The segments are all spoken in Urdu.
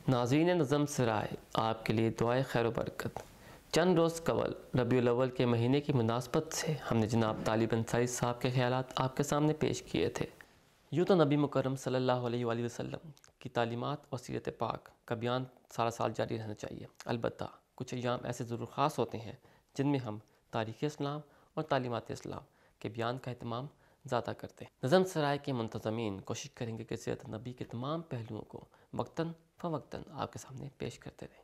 ناظرین نظم سرائے، آپ کے لیے دعائے خیر و برکت۔ چند روز قبل ربیع الاول کے مہینے کی مناسبت سے ہم نے جناب طالب انصاری صاحب کے خیالات آپ کے سامنے پیش کیے تھے۔ یوں تو نبی مکرم صلی اللہ علیہ وآلہ وسلم کی تعلیمات اور سیرت پاک کا بیان سارا سال جاری رہنا چاہیے، البتہ کچھ ایام ایسے ضرور خاص ہوتے ہیں جن میں ہم تاریخ اسلام اور تعلیمات اسلام کے بیان کا اہتمام زیادہ کرتے ہیں۔ نظم سرائے کے منتظمین کوشش کریں گے کہ سیرت نبی کے تمام پہلوؤں کو وقتاً فوقتاً آپ کے سامنے پیش کرتے رہیں۔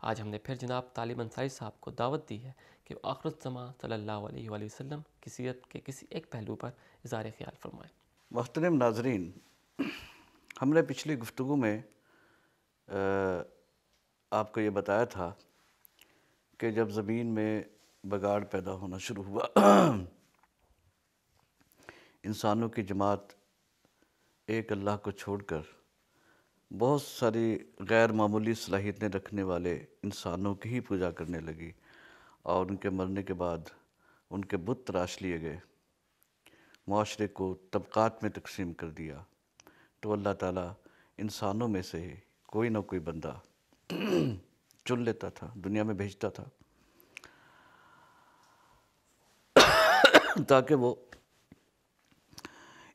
آج ہم نے پھر جناب طالب انصاری صاحب کو دعوت دی ہے کہ وہ آخر الزماں صلی اللہ علیہ وآلہ وسلم کی سیرت کے کسی ایک پہلو پر اظہار خیال فرمائیں۔ محترم ناظرین، ہم نے پچھلی گفتگو میں آپ کو یہ بتایا تھا کہ جب زمین میں بگاڑ پیدا ہونا شروع ہوا، انسانوں کی جماعت ایک اللہ کو چھوڑ کر بہت ساری غیر معمولی صلاحیتیں رکھنے والے انسانوں کی ہی پوجا کرنے لگی، اور ان کے مرنے کے بعد ان کے بت تراش لیے گئے، معاشرے کو طبقات میں تقسیم کر دیا، تو اللہ تعالیٰ انسانوں میں سے کوئی نہ کوئی بندہ چن لیتا تھا، دنیا میں بھیجتا تھا تاکہ وہ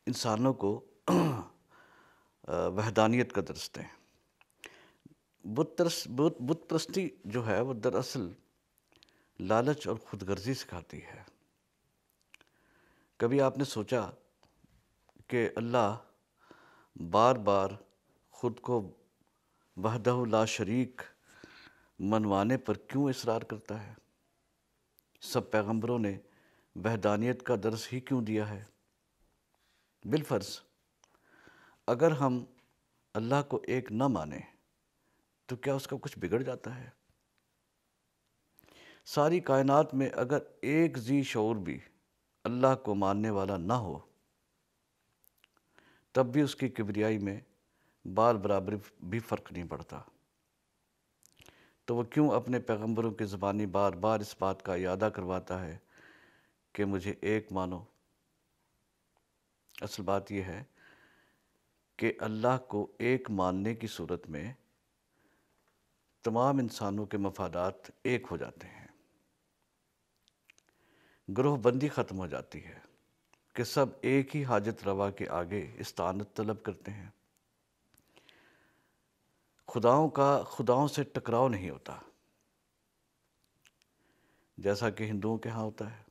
انسانوں کو وحدانیت کا درس دیں۔ بت پرستی جو ہے وہ دراصل لالچ اور خود غرضی سکھاتی ہے۔ کبھی آپ نے سوچا کہ اللہ بار بار خود کو وحدہ لا شریک منوانے پر کیوں اصرار کرتا ہے؟ سب پیغمبروں نے وحدانیت کا درس ہی کیوں دیا ہے؟ بالفرض اگر ہم اللہ کو ایک نہ مانیں تو کیا اس کا کچھ بگڑ جاتا ہے؟ ساری کائنات میں اگر ایک ذی شعور بھی اللہ کو ماننے والا نہ ہو، تب بھی اس کی کبریائی میں بال برابر بھی فرق نہیں پڑتا، تو وہ کیوں اپنے پیغمبروں کی زبانی بار بار اس بات کا اعادہ کرواتا ہے کہ مجھے ایک مانو؟ اصل بات یہ ہے کہ اللہ کو ایک ماننے کی صورت میں تمام انسانوں کے مفادات ایک ہو جاتے ہیں، گروہ بندی ختم ہو جاتی ہے کہ سب ایک ہی حاجت روا کے آگے استعانت طلب کرتے ہیں۔ خداؤں سے ٹکراؤ نہیں ہوتا، جیسا کہ ہندوؤں کے ہاں ہوتا ہے۔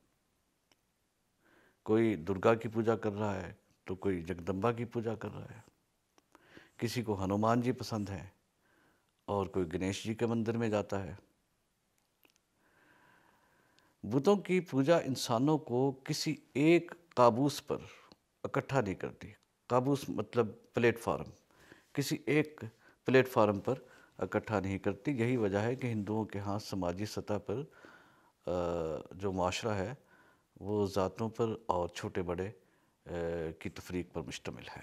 کوئی درگا کی پوجا کر رہا ہے تو کوئی جگدمبا کی پوجا کر رہا ہے، کسی کو ہنومان جی پسند ہیں اور کوئی گنیش جی کے مندر میں جاتا ہے۔ بتوں کی پوجا انسانوں کو کسی ایک قابوس پر اکٹھا نہیں کرتی۔ قابوس مطلب پلیٹ فارم، کسی ایک پلیٹ فارم پر اکٹھا نہیں کرتی۔ یہی وجہ ہے کہ ہندوؤں کے ہاں سماجی سطح پر جو معاشرہ ہے وہ ذاتوں پر اور چھوٹے بڑے کی تفریق پر مشتمل ہے۔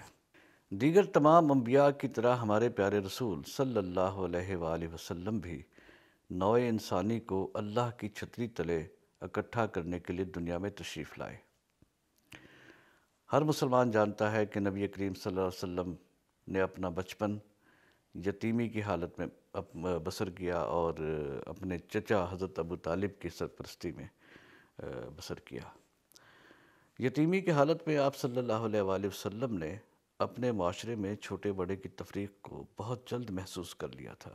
دیگر تمام انبیاء کی طرح ہمارے پیارے رسول صلی اللہ علیہ وآلہ وسلم بھی نوع انسانی کو اللہ کی چھتری تلے اکٹھا کرنے کے لیے دنیا میں تشریف لائے۔ ہر مسلمان جانتا ہے کہ نبی کریم صلی اللہ علیہ وسلم نے اپنا بچپن یتیمی کی حالت میں بسر کیا اور اپنے چچا حضرت ابو طالب کی سرپرستی میں بسر کیا۔ یتیمی کی حالت میں آپ صلی اللہ علیہ وآلہ وسلم نے اپنے معاشرے میں چھوٹے بڑے کی تفریق کو بہت جلد محسوس کر لیا تھا۔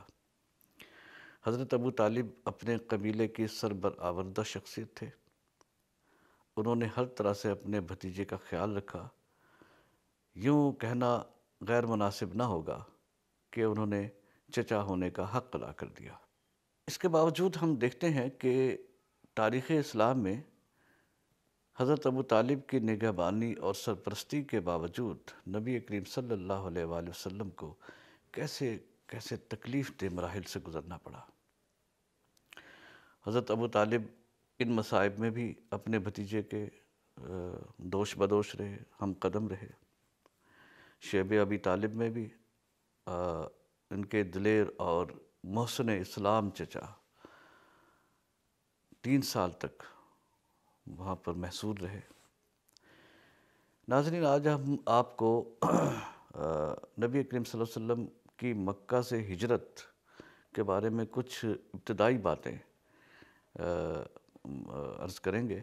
حضرت ابو طالب اپنے قبیلے کی سربرآوردہ شخصیت تھے۔ انہوں نے ہر طرح سے اپنے بھتیجے کا خیال رکھا۔ یوں کہنا غیر مناسب نہ ہوگا کہ انہوں نے چچا ہونے کا حق ادا کر دیا۔ اس کے باوجود ہم دیکھتے ہیں کہ تاریخ اسلام میں حضرت ابو طالب کی نگہبانی اور سرپرستی کے باوجود نبی کریم صلی اللہ علیہ وآلہ وسلم کو کیسے تکلیف دہ مراحل سے گزرنا پڑا۔ حضرت ابو طالب ان مصائب میں بھی اپنے بھتیجے کے دوش بدوش رہے، ہم قدم رہے۔ شیب ابی طالب میں بھی ان کے دلیر اور محسن اسلام چچا 3 سال تک وہاں پر محصور رہے۔ ناظرین، آج ہم آپ کو نبی کریم صلی اللہ علیہ وسلم کی مکہ سے ہجرت کے بارے میں کچھ ابتدائی باتیں عرض کریں گے۔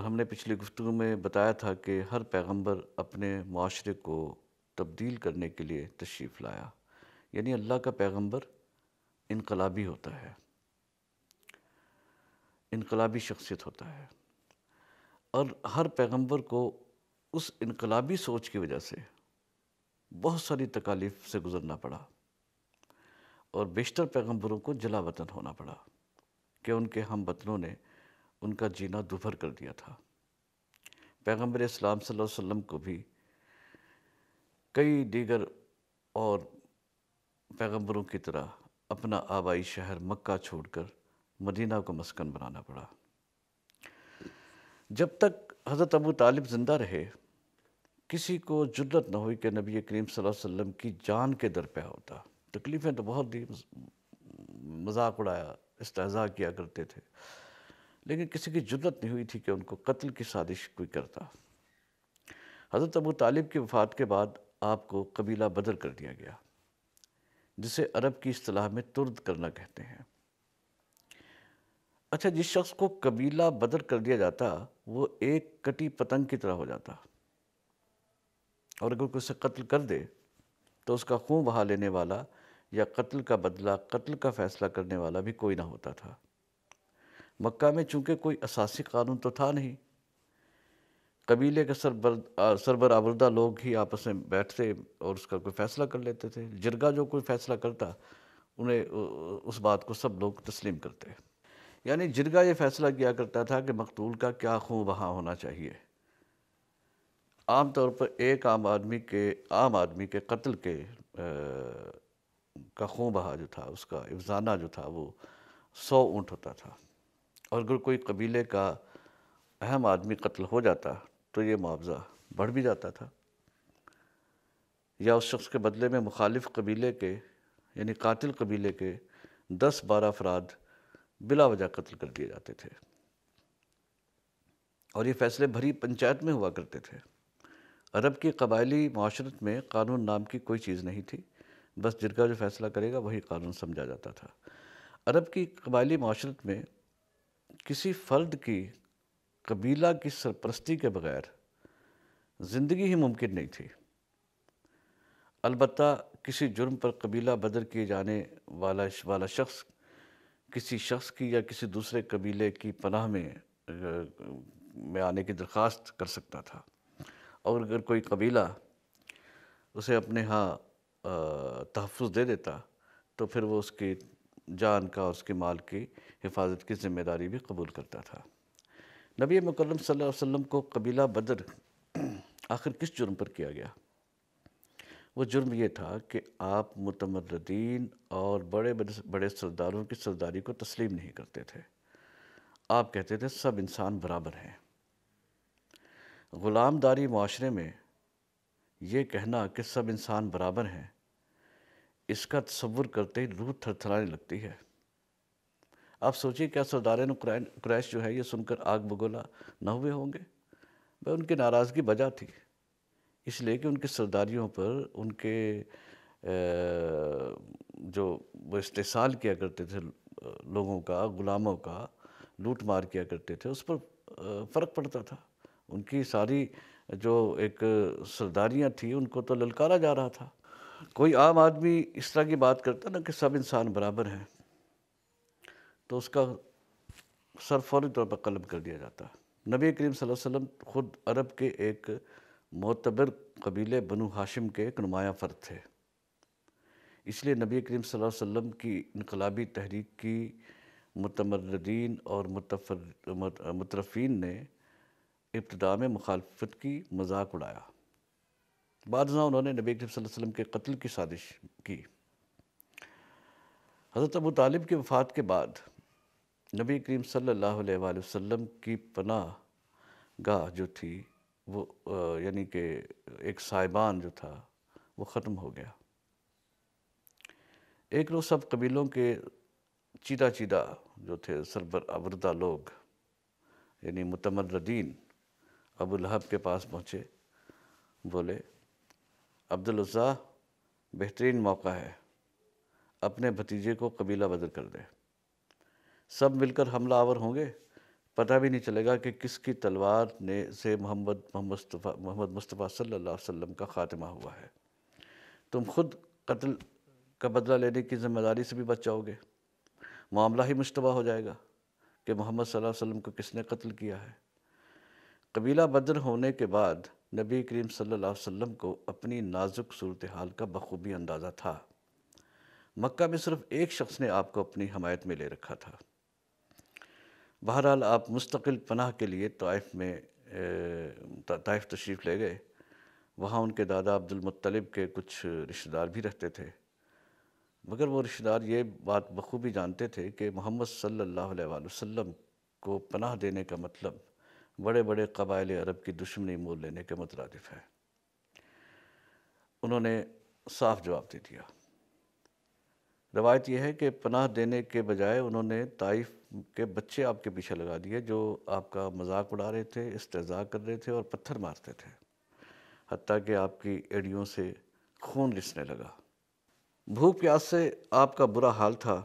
ہم نے پچھلی گفتگو میں بتایا تھا کہ ہر پیغمبر اپنے معاشرے کو تبدیل کرنے کے لیے تشریف لایا، یعنی اللہ کا پیغمبر انقلابی ہوتا ہے، انقلابی شخصیت ہوتا ہے، اور ہر پیغمبر کو اس انقلابی سوچ کی وجہ سے بہت ساری تکالیف سے گزرنا پڑا، اور بیشتر پیغمبروں کو جلا وطن ہونا پڑا کہ ان کے ہم وطنوں نے ان کا جینا دوبھر کر دیا تھا۔ پیغمبر اسلام صلی اللہ علیہ وسلم کو بھی کئی دیگر اور پیغمبروں کی طرح اپنا آبائی شہر مکہ چھوڑ کر مدینہ کو مسکن بنانا پڑا۔ جب تک حضرت ابو طالب زندہ رہے، کسی کو جرأت نہ ہوئی کہ نبی کریم صلی اللہ علیہ وسلم کی جان کے در پہ ہوتا۔ تکلیفیں تو بہت دی، مذاق اڑایا، استہزاء کیا کرتے تھے، لیکن کسی کی جرأت نہیں ہوئی تھی کہ ان کو قتل کی سازش کوئی کرتا۔ حضرت ابو طالب کی وفات کے بعد آپ کو قبیلہ بدر کر دیا گیا، جسے عرب کی اصطلاح میں ترد کرنا کہتے ہیں۔ اچھا، جس شخص کو قبیلہ بدر کر دیا جاتا وہ ایک کٹی پتنگ کی طرح ہو جاتا، اور اگر کوئی اسے قتل کر دے تو اس کا خون بہا لینے والا یا قتل کا بدلہ، قتل کا فیصلہ کرنے والا بھی کوئی نہ ہوتا تھا۔ مکہ میں چونکہ کوئی اساسی قانون تو تھا نہیں، قبیلے کے سربرآوردہ لوگ ہی آپس میں بیٹھتے اور اس کا کوئی فیصلہ کر لیتے تھے۔ جرگہ جو کوئی فیصلہ کرتا، انہیں اس بات کو سب لوگ تسلیم کرتے۔ یعنی جرگہ یہ فیصلہ کیا کرتا تھا کہ مقتول کا کیا خون بہا ہونا چاہیے۔ عام طور پر ایک عام آدمی کے قتل کا خون بہا جو تھا، اس کا افزانہ جو تھا، وہ 100 اونٹ ہوتا تھا، اور اگر کوئی قبیلے کا اہم آدمی قتل ہو جاتا تو یہ معاوضہ بڑھ بھی جاتا تھا، یا اس شخص کے بدلے میں مخالف قبیلے کے یعنی قاتل قبیلے کے 10-12 افراد بلا وجہ قتل کر دیے جاتے تھے، اور یہ فیصلے بھری پنچایت میں ہوا کرتے تھے۔ عرب کی قبائلی معاشرت میں قانون نام کی کوئی چیز نہیں تھی، بس جرگہ جو فیصلہ کرے گا وہی قانون سمجھا جاتا تھا۔ عرب کی قبائلی معاشرت میں کسی فرد کی قبیلہ کی سرپرستی کے بغیر زندگی ہی ممکن نہیں تھی۔ البتہ کسی جرم پر قبیلہ بدر کیے جانے والا شخص کسی شخص کی یا کسی دوسرے قبیلے کی پناہ میں آنے کی درخواست کر سکتا تھا، اور اگر کوئی قبیلہ اسے اپنے ہاں تحفظ دے دیتا تو پھر وہ اس کی جان کا اور اس کے مال کی حفاظت کی ذمہ داری بھی قبول کرتا تھا۔ نبی مکرم صلی اللہ علیہ وسلم کو قبیلہ بدر آخر کس جرم پر کیا گیا؟ وہ جرم یہ تھا کہ آپ متمردین اور بڑے بڑے سرداروں کی سرداری کو تسلیم نہیں کرتے تھے۔ آپ کہتے تھے سب انسان برابر ہیں۔ غلام داری معاشرے میں یہ کہنا کہ سب انسان برابر ہیں، اس کا تصور کرتے ہی روح تھر تھرانے لگتی ہے۔ آپ سوچئے کیا سرداران قریش جو ہے یہ سن کر آگ بگولا نہ ہوئے ہوں گے؟ ان کی ناراضگی بجا تھی، اس لیے کہ ان کی سرداریوں پر ان کے جو وہ استحصال کیا کرتے تھے لوگوں کا، غلاموں کا لوٹ مار کیا کرتے تھے، اس پر فرق پڑتا تھا۔ ان کی ساری جو ایک سرداریاں تھیں ان کو تو للکارا جا رہا تھا۔ کوئی عام آدمی اس طرح کی بات کرتا نا کہ سب انسان برابر ہیں، تو اس کا سر فوری طور پر قلم کر دیا جاتا۔ نبی کریم صلی اللہ علیہ وسلم خود عرب کے ایک معتبر قبیلے بنو ہاشم کے ایک نمایاں فرد تھے، اس لیے نبی کریم صلی اللہ علیہ وسلم کی انقلابی تحریک کی متمردین اور مترفین نے ابتداء میں مخالفت کی، مذاق اڑایا۔ بعد ازاں انہوں نے نبی کریم صلی اللہ علیہ وسلم کے قتل کی سازش کی۔ حضرت ابو طالب کی وفات کے بعد نبی کریم صلی اللہ علیہ وآلہ وسلم کی پناہ گاہ جو تھی وہ یعنی کہ ایک سائبان جو تھا وہ ختم ہو گیا۔ ایک روز سب قبیلوں کے چیدہ جو تھے سربراوردہ لوگ یعنی متمردین ابو لہب کے پاس پہنچے، بولے عبدالعزیٰ بہترین موقع ہے، اپنے بھتیجے کو قبیلہ بدر کر دے۔ سب مل کر حملہ آور ہوں گے، پتہ بھی نہیں چلے گا کہ کس کی تلوار سے محمد مصطفیٰ صلی اللہ علیہ وسلم کا خاتمہ ہوا ہے۔ تم خود قتل کا بدلہ لینے کی ذمہ داری سے بھی بچ جاؤ گے، معاملہ ہی مشتبہ ہو جائے گا کہ محمد صلی اللہ علیہ وسلم کو کس نے قتل کیا ہے۔ قبیلہ بدر ہونے کے بعد نبی کریم صلی اللہ علیہ وسلم کو اپنی نازک صورتحال کا بخوبی اندازہ تھا۔ مکہ میں صرف ایک شخص نے آپ کو اپنی حمایت میں لے رکھا تھا۔ بہرحال آپ مستقل پناہ کے لیے طائف تشریف لے گئے۔ وہاں ان کے دادا عبد المطلب کے کچھ رشتہ دار بھی رہتے تھے، مگر وہ رشتہ دار یہ بات بخوبی جانتے تھے کہ محمد صلی اللہ علیہ وآلہ وسلم کو پناہ دینے کا مطلب بڑے بڑے قبائل عرب کی دشمنی مول لینے کے مترادف ہے۔ انہوں نے صاف جواب دے دیا۔ روایت یہ ہے کہ پناہ دینے کے بجائے انہوں نے طائف کے بچے آپ کے پیچھے لگا دیے، جو آپ کا مذاق اڑا رہے تھے، استہزاء کر رہے تھے اور پتھر مارتے تھے، حتیٰ کہ آپ کی ایڑیوں سے خون رسنے لگا۔ بھوک پیاس سے آپ کا برا حال تھا،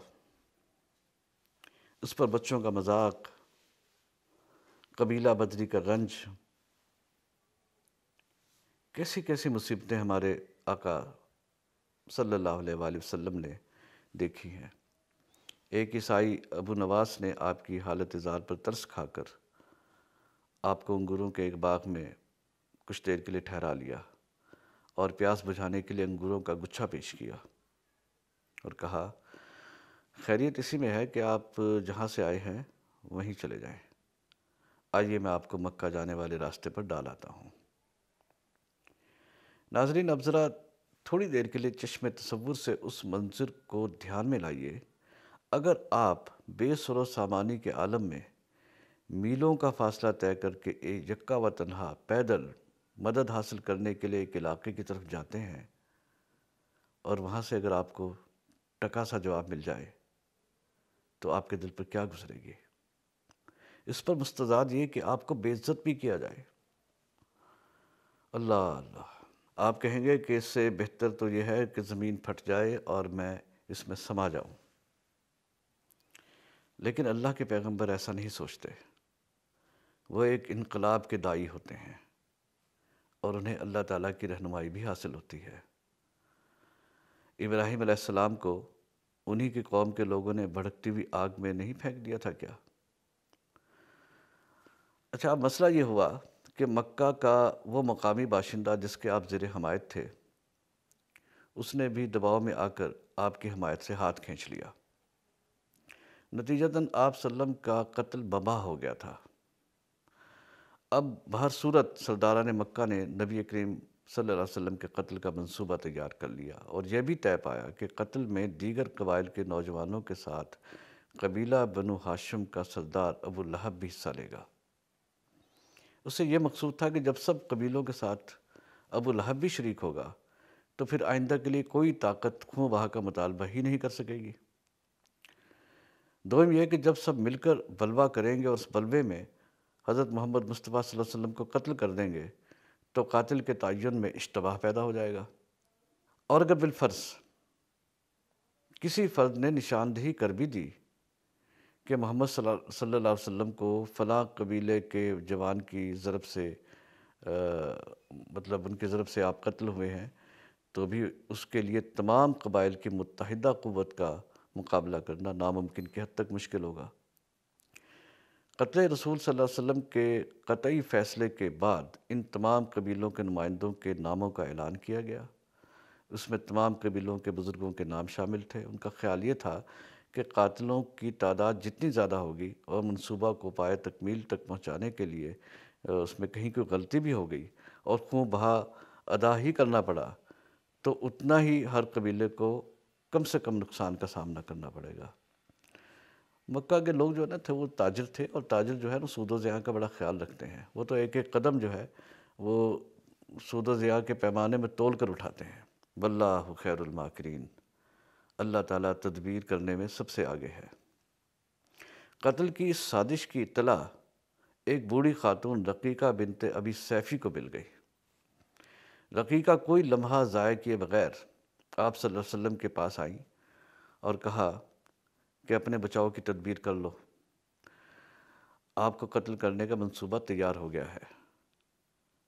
اس پر بچوں کا مذاق، قبیلہ بدری کا رنج، کیسی کیسی مصیبتیں ہمارے آقا صلی اللہ علیہ وآلہ وسلم نے دیکھی ہیں۔ ایک عیسائی ابو نواس نے آپ کی حالت زار پر ترس کھا کر آپ کو انگوروں کے ایک باغ میں کچھ دیر کے لیے ٹھہرا لیا اور پیاس بجھانے کے لیے انگوروں کا گچھا پیش کیا اور کہا، خیریت اسی میں ہے کہ آپ جہاں سے آئے ہیں وہیں چلے جائیں، آئیے میں آپ کو مکہ جانے والے راستے پر ڈال آتا ہوں۔ ناظرین، اب ذرا تھوڑی دیر کے لیے چشم تصور سے اس منظر کو دھیان میں لائیے۔ اگر آپ بے سر و سامانی کے عالم میں میلوں کا فاصلہ طے کر کے یکا و تنہا پیدل مدد حاصل کرنے کے لیے ایک علاقے کی طرف جاتے ہیں اور وہاں سے اگر آپ کو ٹکا سا جواب مل جائے تو آپ کے دل پر کیا گزرے گی؟ اس پر مستضاد یہ کہ آپ کو بے عزت بھی کیا جائے۔ اللہ اللہ، آپ کہیں گے کہ اس سے بہتر تو یہ ہے کہ زمین پھٹ جائے اور میں اس میں سما جاؤں۔ لیکن اللہ کے پیغمبر ایسا نہیں سوچتے۔ وہ ایک انقلاب کے داعی ہوتے ہیں اور انہیں اللہ تعالیٰ کی رہنمائی بھی حاصل ہوتی ہے۔ ابراہیم علیہ السلام کو انہی کی قوم کے لوگوں نے بھڑکتی ہوئی آگ میں نہیں پھینک دیا تھا کیا؟ اچھا، اب مسئلہ یہ ہوا کہ مکہ کا وہ مقامی باشندہ جس کے آپ زیر حمایت تھے، اس نے بھی دباؤ میں آ کر آپ کی حمایت سے ہاتھ کھینچ لیا۔ نتیجتاً آپ صلی اللہ علیہ وسلم کا قتل بباہ ہو گیا تھا۔ اب بہر صورت سرداران مکہ نے نبی کریم صلی اللہ علیہ وسلم کے قتل کا منصوبہ تیار کر لیا اور یہ بھی طے پایا کہ قتل میں دیگر قبائل کے نوجوانوں کے ساتھ قبیلہ بنو ہاشم کا سردار ابو لہب بھی حصہ لے گا۔ اس سے یہ مقصود تھا کہ جب سب قبیلوں کے ساتھ ابو لہب بھی شریک ہوگا تو پھر آئندہ کے لیے کوئی طاقت خوں بہا کا مطالبہ ہی نہیں کر سکے گی۔ دوم یہ کہ جب سب مل کر بلوہ کریں گے اور اس بلوے میں حضرت محمد مصطفیٰ صلی اللہ علیہ وسلم کو قتل کر دیں گے تو قاتل کے تعین میں اشتباہ پیدا ہو جائے گا۔ اور اگر بالفرض کسی فرد نے نشاندہی کر بھی دی کہ محمد صلی اللہ علیہ وسلم کو فلاں قبیلے کے جوان کی ضرب سے ان کی ضرب سے آپ قتل ہوئے ہیں، تو بھی اس کے لیے تمام قبائل کی متحدہ قوت کا مقابلہ کرنا ناممکن کی حد تک مشکل ہوگا۔ قتل رسول صلی اللہ علیہ وسلم کے قطعی فیصلے کے بعد ان تمام قبیلوں کے نمائندوں کے ناموں کا اعلان کیا گیا۔ اس میں تمام قبیلوں کے بزرگوں کے نام شامل تھے۔ ان کا خیال یہ تھا کہ قاتلوں کی تعداد جتنی زیادہ ہوگی اور منصوبہ کو پائے تکمیل تک پہنچانے کے لیے اس میں کہیں کوئی غلطی بھی ہو گئی اور خوں بہا ادا ہی کرنا پڑا تو اتنا ہی ہر قبیلے کو کم سے کم نقصان کا سامنا کرنا پڑے گا۔ مکہ کے لوگ جو ہے نا تھے وہ تاجر تھے، اور تاجر جو ہے نا سود و زیاں کا بڑا خیال رکھتے ہیں۔ وہ تو ایک ایک قدم جو ہے وہ سود و زیاں کے پیمانے میں تول کر اٹھاتے ہیں۔ واللہ خیر الماکرین، اللہ تعالیٰ تدبیر کرنے میں سب سے آگے ہے۔ قتل کی اس سازش کی اطلاع ایک بوڑھی خاتون رقیقہ بنت ابی سیفی کو مل گئی۔ رقیقہ کوئی لمحہ ضائع کیے بغیر آپ صلی اللہ علیہ وسلم کے پاس آئیں اور کہا کہ اپنے بچاؤ کی تدبیر کر لو، آپ کو قتل کرنے کا منصوبہ تیار ہو گیا ہے،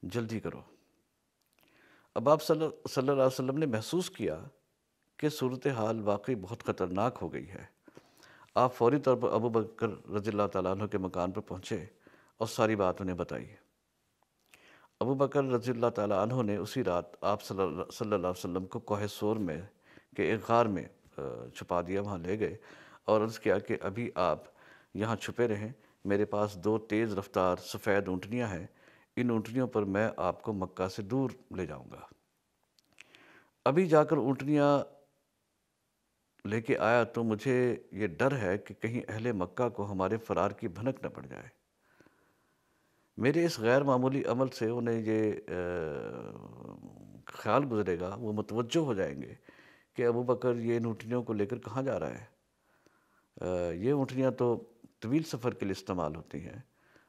جلدی کرو۔ اب آپ صلی اللہ علیہ وسلم نے محسوس کیا کہ صورتحال واقعی بہت خطرناک ہو گئی ہے۔ آپ فوری طور پر ابو بکر رضی اللہ تعالیٰ عنہ کے مکان پر پہنچے اور ساری بات انہیں بتائی۔ ابو بکر رضی اللہ تعالیٰ عنہ نے اسی رات آپ صلی اللہ علیہ وسلم کو کوہ سور میں کے ایک غار میں چھپا دیا، وہاں لے گئے اور عرض کیا کہ ابھی آپ یہاں چھپے رہیں، میرے پاس 2 تیز رفتار سفید اونٹنیاں ہیں، ان اونٹنیوں پر میں آپ کو مکہ سے دور لے جاؤں گا۔ ابھی جا کر اونٹنیاں لے کے آیا تو مجھے یہ ڈر ہے کہ کہیں اہل مکہ کو ہمارے فرار کی بھنک نہ پڑ جائے۔ میرے اس غیر معمولی عمل سے انہیں یہ خیال گزرے گا، وہ متوجہ ہو جائیں گے کہ ابو بکر یہ ان اونٹنیوں کو لے کر کہاں جا رہا ہے۔ یہ اونٹنیاں تو طویل سفر کے لیے استعمال ہوتی ہیں،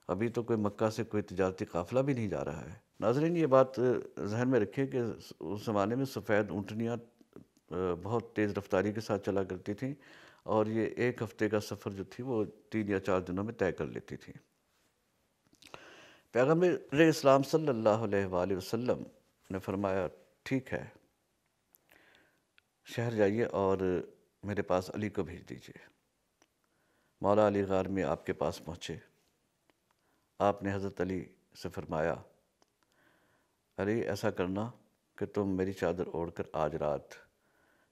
ابھی تو کوئی مکہ سے کوئی تجارتی قافلہ بھی نہیں جا رہا ہے۔ ناظرین، یہ بات ذہن میں رکھیں کہ اس زمانے میں سفید اونٹنیاں بہت تیز رفتاری کے ساتھ چلا کرتی تھیں اور یہ 1 ہفتے کا سفر جو تھی وہ 3 یا 4 دنوں میں طے کر لیتی تھیں۔ پیغمبر اسلام صلی اللہ علیہ وآلہ وسلم نے فرمایا، ٹھیک ہے، شہر جائیے اور میرے پاس علی کو بھیج دیجیے۔ مولا علی غار میں آپ کے پاس پہنچے۔ آپ نے حضرت علی سے فرمایا، علی ایسا کرنا کہ تم میری چادر اوڑھ کر آج رات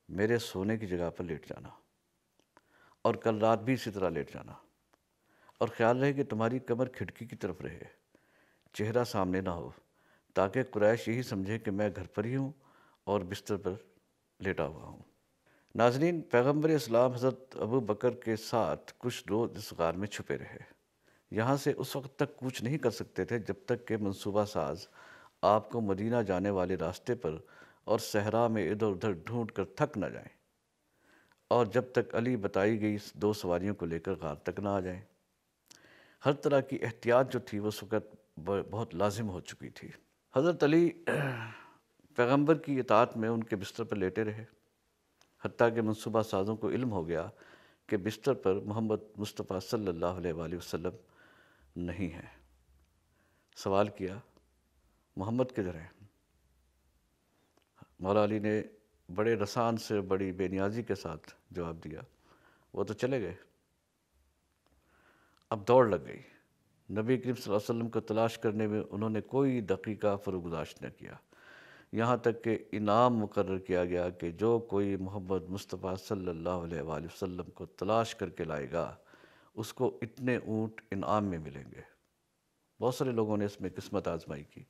میرے سونے کی جگہ پر لیٹ جانا اور کل رات بھی اسی طرح لیٹ جانا، اور خیال رہے کہ تمہاری کمر کھڑکی کی طرف رہے، چہرہ سامنے نہ ہو، تاکہ قریش یہی سمجھے کہ میں گھر پر ہی ہوں اور بستر پر لیٹا ہوا ہوں۔ ناظرین، پیغمبر اسلام حضرت ابو بکر کے ساتھ کچھ روز اس غار میں چھپے رہے۔ یہاں سے اس وقت تک کوچ نہیں کر سکتے تھے جب تک کہ منصوبہ ساز آپ کو مدینہ جانے والے راستے پر اور صحرا میں ادھر ادھر ڈھونڈ کر تھک نہ جائیں، اور جب تک علی بتائی گئی 2 سواریوں کو لے کر غار تک نہ آ جائیں۔ ہر طرح کی احتیاط جو تھی وہ اس وقت بہت لازم ہو چکی تھی۔ حضرت علی پیغمبر کی اطاعت میں ان کے بستر پر لیٹے رہے، حتیٰ کہ منصوبہ سازوں کو علم ہو گیا کہ بستر پر محمد مصطفیٰ صلی اللہ علیہ وآلہ وسلم نہیں ہے۔ سوال کیا، محمد کدھر ہیں؟ مولا علی نے بڑے رسان سے، بڑی بے نیازی کے ساتھ جواب دیا، وہ تو چلے گئے۔ اب دوڑ لگ گئی۔ نبی کریم صلی اللہ علیہ وسلم کو تلاش کرنے میں انہوں نے کوئی دقیقہ فروگزاشت نہ کیا، یہاں تک کہ انعام مقرر کیا گیا کہ جو کوئی محمد مصطفیٰ صلی اللہ علیہ وآلہ وسلم کو تلاش کر کے لائے گا اس کو اتنے اونٹ انعام میں ملیں گے۔ بہت سارے لوگوں نے اس میں قسمت آزمائی کی۔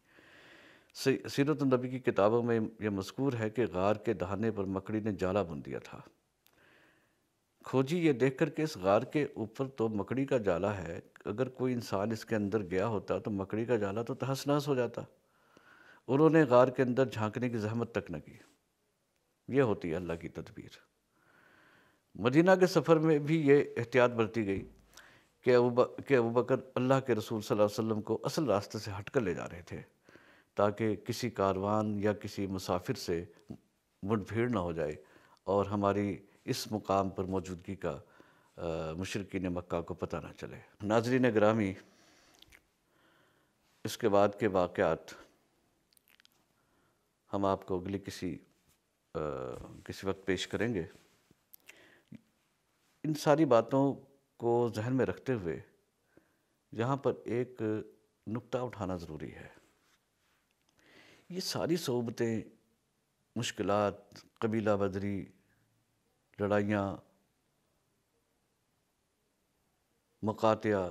سیرت النبی کی کتابوں میں یہ مذکور ہے کہ غار کے دہانے پر مکڑی نے جالا بن دیا تھا۔ کھوجی یہ دیکھ کر کہ اس غار کے اوپر تو مکڑی کا جالا ہے، اگر کوئی انسان اس کے اندر گیا ہوتا تو مکڑی کا جالا تو تہس نہس ہو جاتا۔ انہوں نے غار کے اندر جھانکنے کی زحمت تک نہ کی۔ یہ ہوتی ہے اللہ کی تدبیر۔ مدینہ کے سفر میں بھی یہ احتیاط برتی گئی کہ ابو بکر اللہ کے رسول صلی اللہ علیہ وسلم کو اصل راستے سے ہٹ کر لے جا رہے تھے، تاکہ کسی کاروان یا کسی مسافر سے مٹ بھیڑ نہ ہو جائے اور ہماری اس مقام پر موجودگی کا مشرکین مکہ کو پتہ نہ چلے۔ ناظرین گرامی، اس کے بعد کے واقعات ہم آپ کو اگلی کسی وقت پیش کریں گے۔ ان ساری باتوں کو ذہن میں رکھتے ہوئے یہاں پر ایک نکتہ اٹھانا ضروری ہے۔ یہ ساری صعوبتیں، مشکلات، قبیلہ بدری، لڑائیاں، مقاطعہ،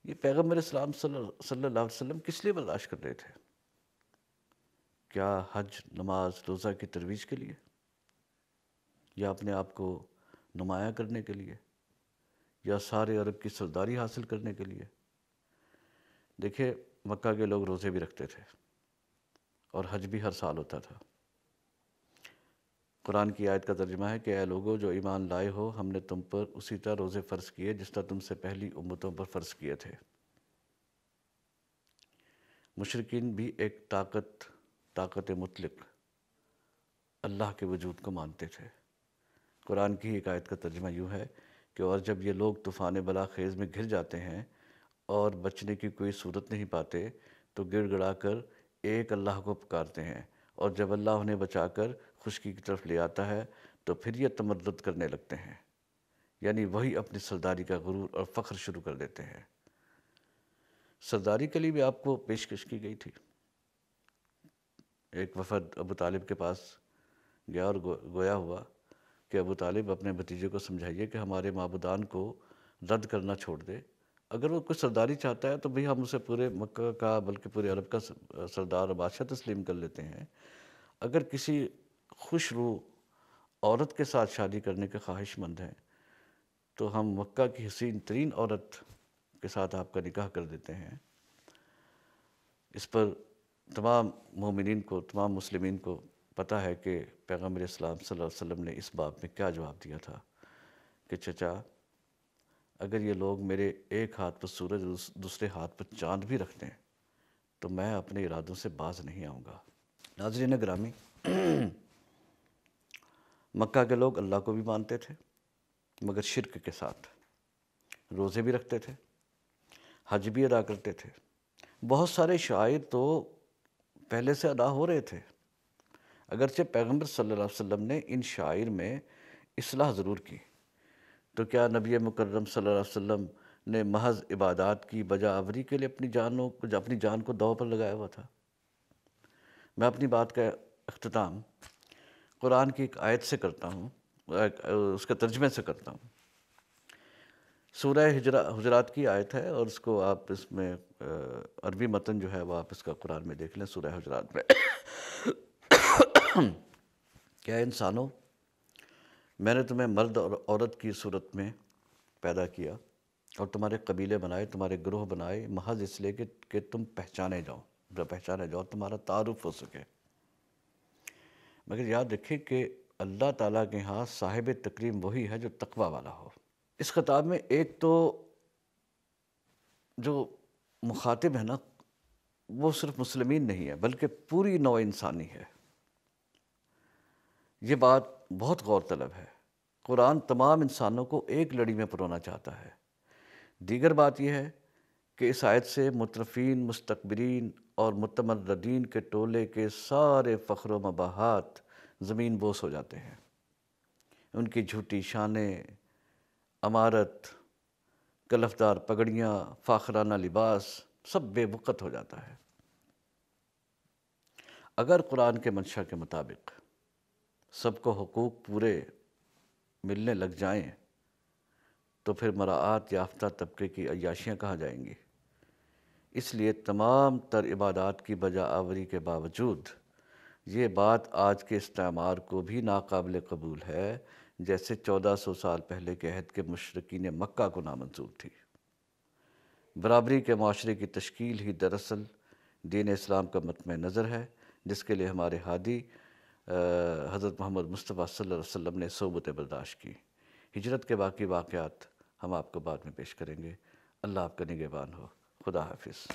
یہ پیغمبر اسلام صلی اللہ علیہ وسلم کس لیے برداشت کر رہے تھے؟ کیا حج، نماز، روزہ کی ترویج کے لیے، یا اپنے آپ کو نمایاں کرنے کے لیے، یا سارے عرب کی سرداری حاصل کرنے کے لیے؟ دیکھیں، مکہ کے لوگ روزے بھی رکھتے تھے اور حج بھی ہر سال ہوتا تھا۔ قرآن کی آیت کا ترجمہ ہے کہ اے لوگو جو ایمان لائے ہو، ہم نے تم پر اسی طرح روزے فرض کیے جس طرح تم سے پہلی امتوں پر فرض کیے تھے۔ مشرکین بھی ایک طاقت مطلق اللہ کے وجود کو مانتے تھے۔ قرآن کی ایک آیت کا ترجمہ یوں ہے کہ اور جب یہ لوگ طوفان بلا خیز میں گر جاتے ہیں اور بچنے کی کوئی صورت نہیں پاتے تو گڑ گڑا کر ایک اللہ کو پکارتے ہیں، اور جب اللہ انہیں بچا کر خشکی کی طرف لے آتا ہے تو پھر یہ تمرد کرنے لگتے ہیں، یعنی وہی اپنی سرداری کا غرور اور فخر شروع کر دیتے ہیں۔ سرداری کے لیے بھی آپ کو پیشکش کی گئی تھی۔ ایک وفد ابو طالب کے پاس گیا اور گویا ہوا کہ ابو طالب اپنے بھتیجے کو سمجھائیے کہ ہمارے معبودان کو رد کرنا چھوڑ دے، اگر وہ کوئی سرداری چاہتا ہے تو بھی ہم اسے پورے مکہ کا بلکہ پورے عرب کا سردار اور بادشاہ تسلیم کر لیتے ہیں، اگر کسی خوش روح عورت کے ساتھ شادی کرنے کے خواہش مند ہیں تو ہم مکہ کی حسین ترین عورت کے ساتھ آپ کا نکاح کر دیتے ہیں۔ اس پر تمام مومنین کو، تمام مسلمین کو پتہ ہے کہ پیغمبر اسلام صلی اللہ علیہ وسلم نے اس باب میں کیا جواب دیا تھا کہ چچا اگر یہ لوگ میرے ایک ہاتھ پر سورج دوسرے ہاتھ پر چاند بھی رکھ دیں تو میں اپنے ارادوں سے باز نہیں آؤں گا۔ ناظرین گرامی، مکہ کے لوگ اللہ کو بھی مانتے تھے مگر شرک کے ساتھ، روزے بھی رکھتے تھے، حج بھی ادا کرتے تھے، بہت سارے شعائر تو پہلے سے ادا ہو رہے تھے، اگرچہ پیغمبر صلی اللہ علیہ وسلم نے ان شعائر میں اصلاح ضرور کی، تو کیا نبی مکرم صلی اللہ علیہ وسلم نے محض عبادات کی بجا آوری کے لیے اپنی جان کو داؤ پر لگایا ہوا تھا؟ میں اپنی بات کا اختتام قرآن کی ایک آیت سے کرتا ہوں، اس کے ترجمے سے کرتا ہوں۔ سورہ حجرات کی آیت ہے اور اس کو آپ اس میں عربی متن جو ہے وہ آپ اس کا قرآن میں دیکھ لیں۔ سورہ حجرات میں کیا انسانوں، میں نے تمہیں مرد اور عورت کی صورت میں پیدا کیا اور تمہارے قبیلے بنائے، تمہارے گروہ بنائے، محض اس لیے کہ تم پہچانے جاؤ، تمہارا تعارف ہو سکے۔ مگر یاد رکھیں کہ اللہ تعالیٰ کے ہاں صاحب تکریم وہی ہے جو تقوی والا ہو۔ اس خطاب میں ایک تو جو مخاطب ہے نا وہ صرف مسلمین نہیں ہے بلکہ پوری نوع انسانی ہے۔ یہ بات بہت غور طلب ہے۔ قرآن تمام انسانوں کو ایک لڑی میں پرونا چاہتا ہے۔ دیگر بات یہ ہے کہ اس آیت سے مترفین، مستکبرین اور متمردین کے ٹولے کے سارے فخر و مباحات زمین بوس ہو جاتے ہیں، ان کی جھوٹی شانیں، امارت، کلفدار پگڑیاں، فاخرانہ لباس سب بے وقت ہو جاتا ہے۔ اگر قرآن کے منشا کے مطابق سب کو حقوق پورے ملنے لگ جائیں تو پھر مراعات یافتہ طبقے کی عیاشیاں کہاں جائیں گی؟ اس لیے تمام تر عبادات کی بجا آوری کے باوجود یہ بات آج کے استعمار کو بھی ناقابل قبول ہے، جیسے 1400 سال پہلے کے عہد کے مشرکین مکہ کو نامنظور تھی۔ برابری کے معاشرے کی تشکیل ہی دراصل دین اسلام کا مطمع نظر ہے، جس کے لیے ہمارے ہادی حضرت محمد مصطفیٰ صلی اللہ علیہ وسلم نے صحبت برداشت کی۔ ہجرت کے باقی واقعات ہم آپ کو بعد میں پیش کریں گے۔ اللہ آپ کا نگہبان ہو۔ خدا حافظ۔